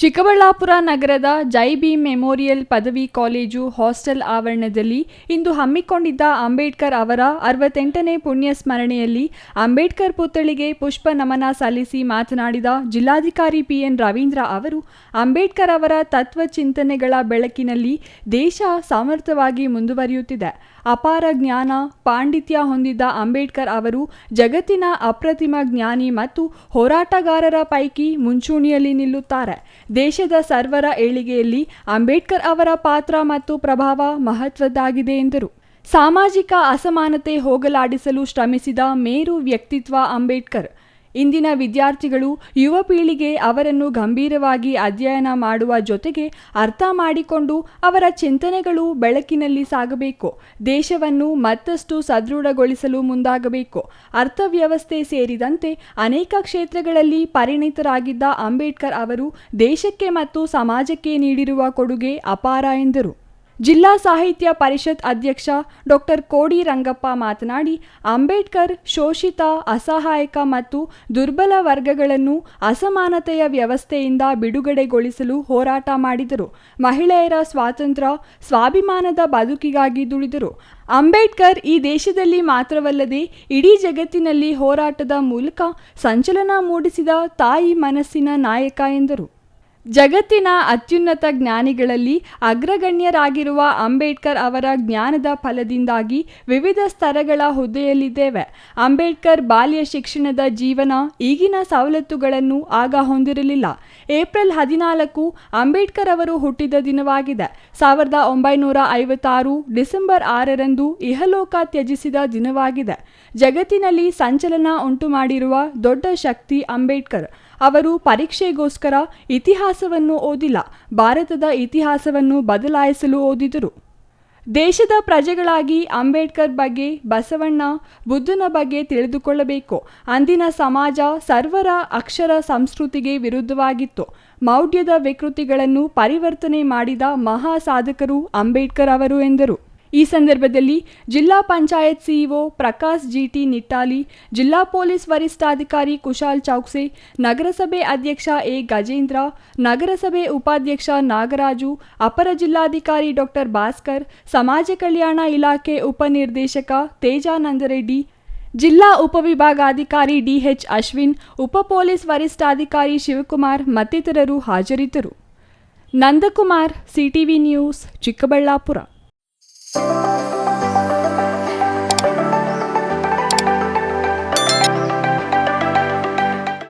ಚಿಕ್ಕಬಳ್ಳಾಪುರ ನಗರದ ಜೈ ಭೀಮ್ ಮೆಮೋರಿಯಲ್ ಪದವಿ college hostel ಆವರಣದಲ್ಲಿ ಇಂದು ಹಮ್ಮಿಕೊಂಡಿದ್ದ ಅಂಬೇಡ್ಕರ್ ಅವರ 68ನೇ ಪುಣ್ಯ ಸ್ಮರಣೆಯಲ್ಲಿ ಅಂಬೇಡ್ಕರ್ ಪುತ್ಥಳಿಗೆ ಪುಷ್ಪ ನಮನ ಸಲ್ಲಿಸಿ ಮಾತನಾಡಿದ ಜಿಲ್ಲಾಧಿಕಾರಿ ಪಿಎನ್ ರವೀಂದ್ರ ಅವರು, ಅಂಬೇಡ್ಕರ್ ಅವರ ತತ್ವ ಚಿಂತನೆಗಳ ಬೆಳಕಿನಲ್ಲಿ ದೇಶ ಸಮರ್ಥವಾಗಿ ಮುಂದುವರಿಯುತ್ತಿದೆ. ಅಪಾರ ಜ್ಞಾನ, ಪಾಂಡಿತ್ಯ ಹೊಂದಿದ್ದ ಅಂಬೇಡ್ಕರ್ ಅವರು ಜಗತ್ತಿನ ಅಪ್ರತಿಮ ಜ್ಞಾನಿ ಮತ್ತು ಹೋರಾಟಗಾರರ ಪೈಕಿ ಮುಂಚೂಣಿಯಲ್ಲಿ ನಿಲ್ಲುತ್ತಾರೆ. ದೇಶದ ಸರ್ವರ ಏಳಿಗೆಯಲ್ಲಿ ಅಂಬೇಡ್ಕರ್ ಅವರ ಪಾತ್ರ ಮತ್ತು ಪ್ರಭಾವ ಮಹತ್ವದ್ದಾಗಿದೆ ಎಂದರು. ಸಾಮಾಜಿಕ ಅಸಮಾನತೆ ಹೋಗಲಾಡಿಸಲು ಶ್ರಮಿಸಿದ ಮೇರು ವ್ಯಕ್ತಿತ್ವ ಅಂಬೇಡ್ಕರ್. ಇಂದಿನ ವಿದ್ಯಾರ್ಥಿಗಳು, ಯುವ ಪೀಳಿಗೆ ಅವರನ್ನು ಗಂಭೀರವಾಗಿ ಅಧ್ಯಯನ ಮಾಡುವ ಜೊತೆಗೆ ಅರ್ಥ ಮಾಡಿಕೊಂಡು ಅವರ ಚಿಂತನೆಗಳು ಬೆಳಕಿನಲ್ಲಿ ಸಾಗಬೇಕು. ದೇಶವನ್ನು ಮತ್ತಷ್ಟು ಸದೃಢಗೊಳಿಸಲು ಮುಂದಾಗಬೇಕು. ಅರ್ಥವ್ಯವಸ್ಥೆ ಸೇರಿದಂತೆ ಅನೇಕ ಕ್ಷೇತ್ರಗಳಲ್ಲಿ ಪರಿಣಿತರಾಗಿದ್ದ ಅಂಬೇಡ್ಕರ್ ಅವರು ದೇಶಕ್ಕೆ ಮತ್ತು ಸಮಾಜಕ್ಕೆ ನೀಡಿರುವ ಕೊಡುಗೆ ಅಪಾರ ಎಂದರು. ಜಿಲ್ಲಾ ಸಾಹಿತ್ಯ ಪರಿಷತ್ ಅಧ್ಯಕ್ಷ ಡಾಕ್ಟರ್ ಕೋಡಿ ರಂಗಪ್ಪ ಮಾತನಾಡಿ, ಅಂಬೇಡ್ಕರ್ ಶೋಷಿತ, ಅಸಹಾಯಕ ಮತ್ತು ದುರ್ಬಲ ವರ್ಗಗಳನ್ನು ಅಸಮಾನತೆಯ ವ್ಯವಸ್ಥೆಯಿಂದ ಬಿಡುಗಡೆಗೊಳಿಸಲು ಹೋರಾಟ ಮಾಡಿದರು. ಮಹಿಳೆಯರ ಸ್ವಾತಂತ್ರ್ಯ, ಸ್ವಾಭಿಮಾನದ ಬದುಕಿಗಾಗಿ ದುಡಿದರು. ಅಂಬೇಡ್ಕರ್ ಈ ದೇಶದಲ್ಲಿ ಮಾತ್ರವಲ್ಲದೆ ಇಡೀ ಜಗತ್ತಿನಲ್ಲಿ ಹೋರಾಟದ ಮೂಲಕ ಸಂಚಲನ ಮೂಡಿಸಿದ ತಾಯಿ ಮನಸ್ಸಿನ ನಾಯಕ ಎಂದರು. ಜಗತ್ತಿನ ಅತ್ಯುನ್ನತ ಜ್ಞಾನಿಗಳಲ್ಲಿ ಅಗ್ರಗಣ್ಯರಾಗಿರುವ ಅಂಬೇಡ್ಕರ್ ಅವರ ಜ್ಞಾನದ ಫಲದಿಂದಾಗಿ ವಿವಿಧ ಸ್ತರಗಳ ಹುದ್ದೆಯಲ್ಲಿದ್ದೇವೆ. ಅಂಬೇಡ್ಕರ್ ಬಾಲ್ಯ ಶಿಕ್ಷಣದ ಜೀವನ ಈಗಿನ ಸವಲತ್ತುಗಳನ್ನು ಆಗ ಹೊಂದಿರಲಿಲ್ಲ. ಏಪ್ರಿಲ್ 14 ಅಂಬೇಡ್ಕರ್ ಅವರು ಹುಟ್ಟಿದ ದಿನವಾಗಿದೆ. 1956 ಡಿಸೆಂಬರ್ 6ರಂದು ಇಹಲೋಕ ತ್ಯಜಿಸಿದ ದಿನವಾಗಿದೆ. ಜಗತ್ತಿನಲ್ಲಿ ಸಂಚಲನ ಉಂಟು ಮಾಡಿರುವ ದೊಡ್ಡ ಶಕ್ತಿ ಅಂಬೇಡ್ಕರ್. ಅವರು ಪರೀಕ್ಷೆಗೋಸ್ಕರ ಇತಿಹಾಸವನ್ನು ಓದಿಲ್ಲ, ಭಾರತದ ಇತಿಹಾಸವನ್ನು ಬದಲಾಯಿಸಲು ಓದಿದರು. ದೇಶದ ಪ್ರಜೆಗಳಾಗಿ ಅಂಬೇಡ್ಕರ್ ಬಗ್ಗೆ, ಬಸವಣ್ಣ, ಬುದ್ಧನ ಬಗ್ಗೆ ತಿಳಿದುಕೊಳ್ಳಬೇಕು. ಅಂದಿನ ಸಮಾಜ ಸರ್ವರ ಅಕ್ಷರ ಸಂಸ್ಕೃತಿಗೆ ವಿರುದ್ಧವಾಗಿತ್ತು. ಮೌಢ್ಯದ ವಿಕೃತಿಗಳನ್ನು ಪರಿವರ್ತನೆ ಮಾಡಿದ ಮಹಾ ಸಾಧಕರು ಅಂಬೇಡ್ಕರ್ ಅವರು ಎಂದರು. ಈ ಸಂದರ್ಭದಲ್ಲಿ ಜಿಲ್ಲಾ ಪಂಚಾಯತ್ ಸಿಇಒ ಪ್ರಕಾಶ್ ಜಿಟಿ ನಿಟ್ಟಾಲಿ, ಜಿಲ್ಲಾ ಪೊಲೀಸ್ ವರಿಷ್ಠಾಧಿಕಾರಿ ಕುಶಾಲ್ ಚೌಕ್ಸೆ, ನಗರಸಭೆ ಅಧ್ಯಕ್ಷ ಎ ಗಜೇಂದ್ರ, ನಗರಸಭೆ ಉಪಾಧ್ಯಕ್ಷ ನಾಗರಾಜು, ಅಪರ ಜಿಲ್ಲಾಧಿಕಾರಿ ಡಾಕ್ಟರ್ ಭಾಸ್ಕರ್, ಸಮಾಜ ಕಲ್ಯಾಣ ಇಲಾಖೆ ಉಪನಿರ್ದೇಶಕ ತೇಜಾನಂದ ರೆಡ್ಡಿ, ಜಿಲ್ಲಾ ಉಪವಿಭಾಗಾಧಿಕಾರಿ ಡಿಎಚ್ ಅಶ್ವಿನ್, ಉಪ ಪೊಲೀಸ್ ವರಿಷ್ಠಾಧಿಕಾರಿ ಶಿವಕುಮಾರ್ ಮತ್ತಿತರರು ಹಾಜರಿದ್ದರು. Nandakumar, CTV news, Chikkaballapur.